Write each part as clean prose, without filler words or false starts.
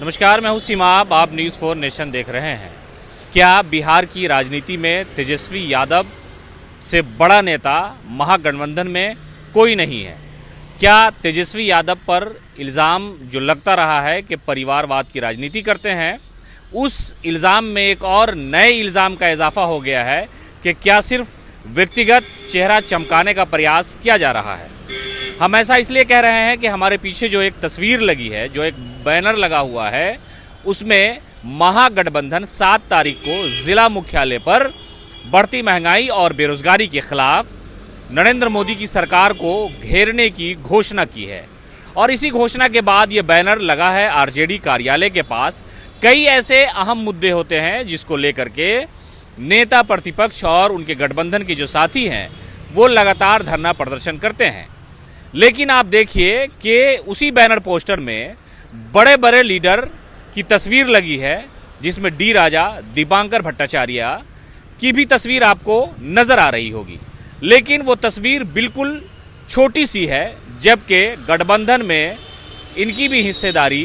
नमस्कार, मैं हूं सीमा। आप न्यूज़ 4 नेशन देख रहे हैं। क्या बिहार की राजनीति में तेजस्वी यादव से बड़ा नेता महागठबंधन में कोई नहीं है? क्या तेजस्वी यादव पर इल्ज़ाम जो लगता रहा है कि परिवारवाद की राजनीति करते हैं, उस इल्ज़ाम में एक और नए इल्ज़ाम का इजाफा हो गया है कि क्या सिर्फ व्यक्तिगत चेहरा चमकाने का प्रयास किया जा रहा है? हम ऐसा इसलिए कह रहे हैं कि हमारे पीछे जो एक तस्वीर लगी है, जो एक बैनर लगा हुआ है, उसमें महागठबंधन 7 तारीख को जिला मुख्यालय पर बढ़ती महंगाई और बेरोजगारी के खिलाफ नरेंद्र मोदी की सरकार को घेरने की घोषणा की है। और इसी घोषणा के बाद ये बैनर लगा है आरजेडी कार्यालय के पास। कई ऐसे अहम मुद्दे होते हैं जिसको लेकर के नेता प्रतिपक्ष और उनके गठबंधन के जो साथी हैं वो लगातार धरना प्रदर्शन करते हैं। लेकिन आप देखिए कि उसी बैनर पोस्टर में बड़े बड़े लीडर की तस्वीर लगी है, जिसमें डी राजा, दीपांकर भट्टाचार्य की भी तस्वीर आपको नजर आ रही होगी। लेकिन वो तस्वीर बिल्कुल छोटी सी है, जबकि गठबंधन में इनकी भी हिस्सेदारी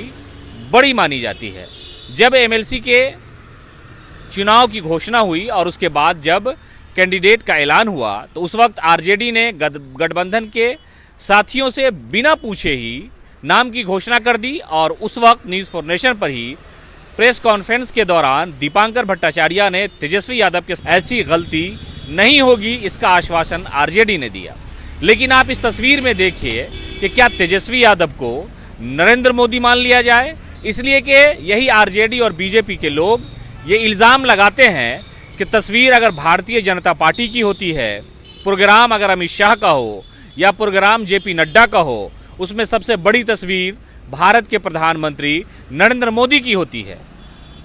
बड़ी मानी जाती है। जब एमएलसी के चुनाव की घोषणा हुई और उसके बाद जब कैंडिडेट का ऐलान हुआ, तो उस वक्त आरजेडी ने गठबंधन के साथियों से बिना पूछे ही नाम की घोषणा कर दी। और उस वक्त न्यूज़ 4 नेशन पर ही प्रेस कॉन्फ्रेंस के दौरान दीपांकर भट्टाचार्य ने तेजस्वी यादव के ऐसी गलती नहीं होगी इसका आश्वासन आरजेडी ने दिया। लेकिन आप इस तस्वीर में देखिए कि क्या तेजस्वी यादव को नरेंद्र मोदी मान लिया जाए, इसलिए कि यही आरजेडी और बीजेपी के लोग ये इल्ज़ाम लगाते हैं कि तस्वीर अगर भारतीय जनता पार्टी की होती है, प्रोग्राम अगर अमित शाह का हो या प्रोग्राम जेपी नड्डा का हो, उसमें सबसे बड़ी तस्वीर भारत के प्रधानमंत्री नरेंद्र मोदी की होती है।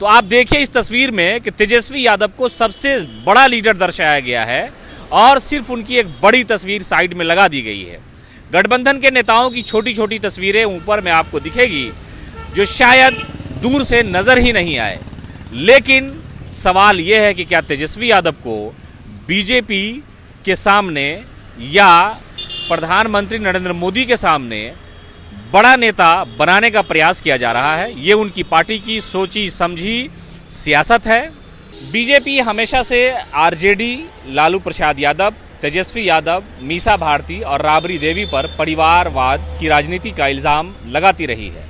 तो आप देखिए इस तस्वीर में कि तेजस्वी यादव को सबसे बड़ा लीडर दर्शाया गया है और सिर्फ उनकी एक बड़ी तस्वीर साइड में लगा दी गई है। गठबंधन के नेताओं की छोटी छोटी तस्वीरें ऊपर में आपको दिखेगी, जो शायद दूर से नजर ही नहीं आए। लेकिन सवाल यह है कि क्या तेजस्वी यादव को बीजेपी के सामने या प्रधानमंत्री नरेंद्र मोदी के सामने बड़ा नेता बनाने का प्रयास किया जा रहा है? ये उनकी पार्टी की सोची समझी सियासत है। बीजेपी हमेशा से आरजेडी, लालू प्रसाद यादव, तेजस्वी यादव, मीसा भारती और राबड़ी देवी पर परिवारवाद की राजनीति का इल्ज़ाम लगाती रही है।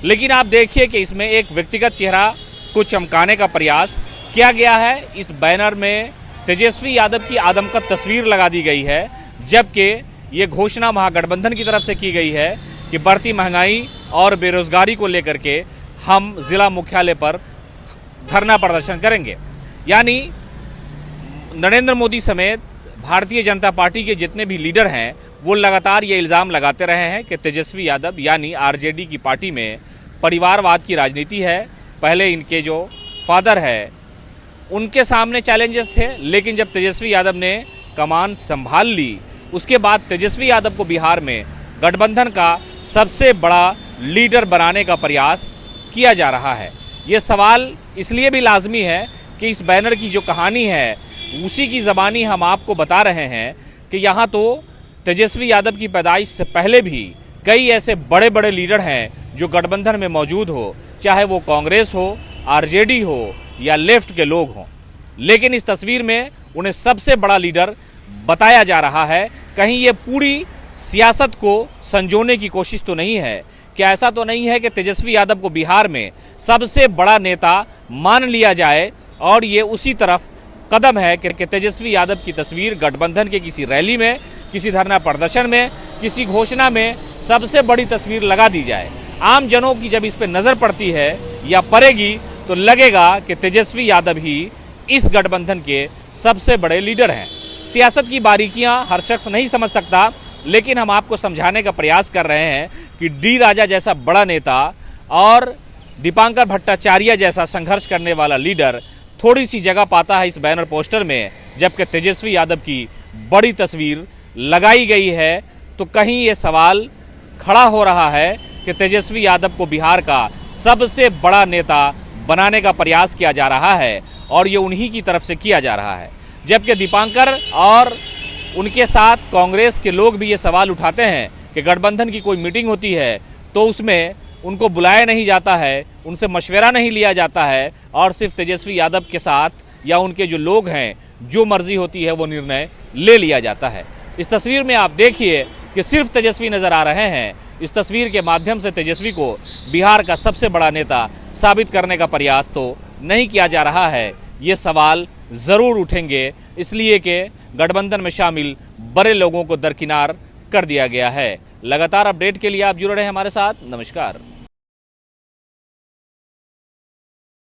लेकिन आप देखिए कि इसमें एक व्यक्तिगत चेहरा को चमकाने का प्रयास किया गया है। इस बैनर में तेजस्वी यादव की आदमकद तस्वीर लगा दी गई है, जबकि ये घोषणा महागठबंधन की तरफ से की गई है कि बढ़ती महंगाई और बेरोजगारी को लेकर के हम जिला मुख्यालय पर धरना प्रदर्शन करेंगे। यानी नरेंद्र मोदी समेत भारतीय जनता पार्टी के जितने भी लीडर हैं वो लगातार ये इल्ज़ाम लगाते रहे हैं कि तेजस्वी यादव यानी आरजेडी की पार्टी में परिवारवाद की राजनीति है। पहले इनके जो फादर है उनके सामने चैलेंजेस थे, लेकिन जब तेजस्वी यादव ने कमान संभाल ली, उसके बाद तेजस्वी यादव को बिहार में गठबंधन का सबसे बड़ा लीडर बनाने का प्रयास किया जा रहा है। ये सवाल इसलिए भी लाजमी है कि इस बैनर की जो कहानी है उसी की ज़बानी हम आपको बता रहे हैं कि यहाँ तो तेजस्वी यादव की पैदाइश से पहले भी कई ऐसे बड़े बड़े लीडर हैं जो गठबंधन में मौजूद हो, चाहे वो कांग्रेस हो, आरजेडी हो या लेफ्ट के लोग हों। लेकिन इस तस्वीर में उन्हें सबसे बड़ा लीडर बताया जा रहा है। कहीं ये पूरी सियासत को संजोने की कोशिश तो नहीं है? क्या ऐसा तो नहीं है कि तेजस्वी यादव को बिहार में सबसे बड़ा नेता मान लिया जाए और ये उसी तरफ कदम है कि तेजस्वी यादव की तस्वीर गठबंधन के किसी रैली में, किसी धरना प्रदर्शन में, किसी घोषणा में सबसे बड़ी तस्वीर लगा दी जाए? आम जनों की जब इस पर नज़र पड़ती है या पड़ेगी तो लगेगा कि तेजस्वी यादव ही इस गठबंधन के सबसे बड़े लीडर हैं। सियासत की बारीकियां हर शख्स नहीं समझ सकता, लेकिन हम आपको समझाने का प्रयास कर रहे हैं कि डी राजा जैसा बड़ा नेता और दीपांकर भट्टाचार्य जैसा संघर्ष करने वाला लीडर थोड़ी सी जगह पाता है इस बैनर पोस्टर में, जबकि तेजस्वी यादव की बड़ी तस्वीर लगाई गई है। तो कहीं ये सवाल खड़ा हो रहा है कि तेजस्वी यादव को बिहार का सबसे बड़ा नेता बनाने का प्रयास किया जा रहा है और ये उन्हीं की तरफ से किया जा रहा है। जबकि दीपांकर और उनके साथ कांग्रेस के लोग भी ये सवाल उठाते हैं कि गठबंधन की कोई मीटिंग होती है तो उसमें उनको बुलाया नहीं जाता है, उनसे मशवरा नहीं लिया जाता है और सिर्फ तेजस्वी यादव के साथ या उनके जो लोग हैं जो मर्जी होती है वो निर्णय ले लिया जाता है। इस तस्वीर में आप देखिए कि सिर्फ तेजस्वी नजर आ रहे हैं। इस तस्वीर के माध्यम से तेजस्वी को बिहार का सबसे बड़ा नेता साबित करने का प्रयास तो नहीं किया जा रहा है। ये सवाल जरूर उठेंगे, इसलिए कि गठबंधन में शामिल बड़े लोगों को दरकिनार कर दिया गया है। लगातार अपडेट के लिए आप जुड़े रहें हमारे साथ। नमस्कार।